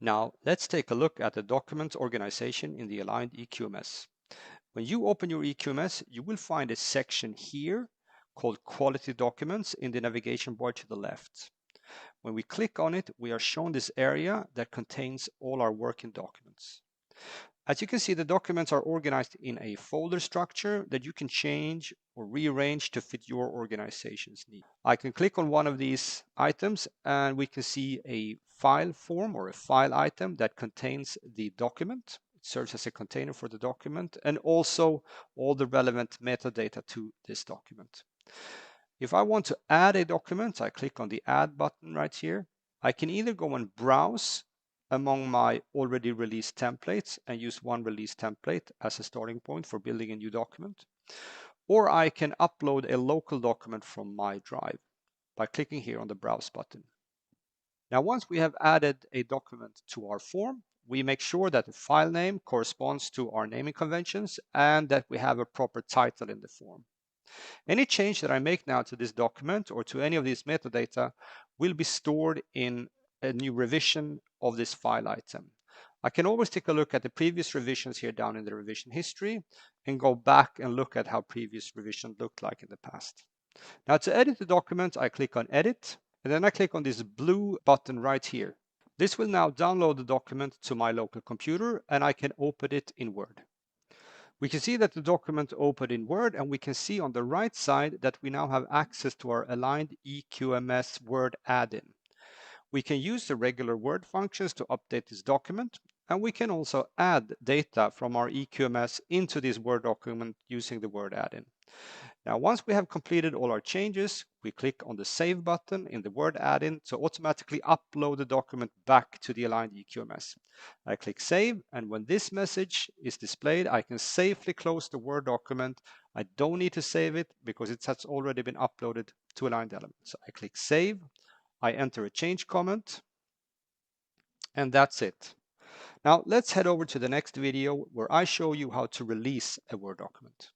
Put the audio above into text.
Now let's take a look at the document organization in the aligned eQMS. When you open your eQMS, you will find a section here called Quality Documents in the navigation bar to the left. When we click on it, we are shown this area that contains all our working documents. As you can see, the documents are organized in a folder structure that you can change or rearrange to fit your organization's needs. I can click on one of these items and we can see a file form or a file item that contains the document. It serves as a container for the document and also all the relevant metadata to this document. If I want to add a document, I click on the Add button right here. I can either go and browse among my already released templates and use one release template as a starting point for building a new document, or I can upload a local document from my drive by clicking here on the Browse button. Now, once we have added a document to our form, we make sure that the file name corresponds to our naming conventions and that we have a proper title in the form. Any change that I make now to this document or to any of these metadata will be stored in a new revision of this file item. I can always take a look at the previous revisions here down in the revision history and go back and look at how previous revisions looked like in the past. Now to edit the document, I click on Edit, and then I click on this blue button right here. This will now download the document to my local computer and I can open it in Word. We can see that the document opened in Word, and we can see on the right side that we now have access to our aligned eQMS Word add-in. We can use the regular Word functions to update this document, and we can also add data from our eQMS into this Word document using the Word add-in. Now, once we have completed all our changes, we click on the Save button in the Word add-in to automatically upload the document back to the aligned eQMS. I click Save, and when this message is displayed, I can safely close the Word document. I don't need to save it because it has already been uploaded to aligned elements. So I click Save, I enter a change comment, and that's it. Now let's head over to the next video where I show you how to release a Word document.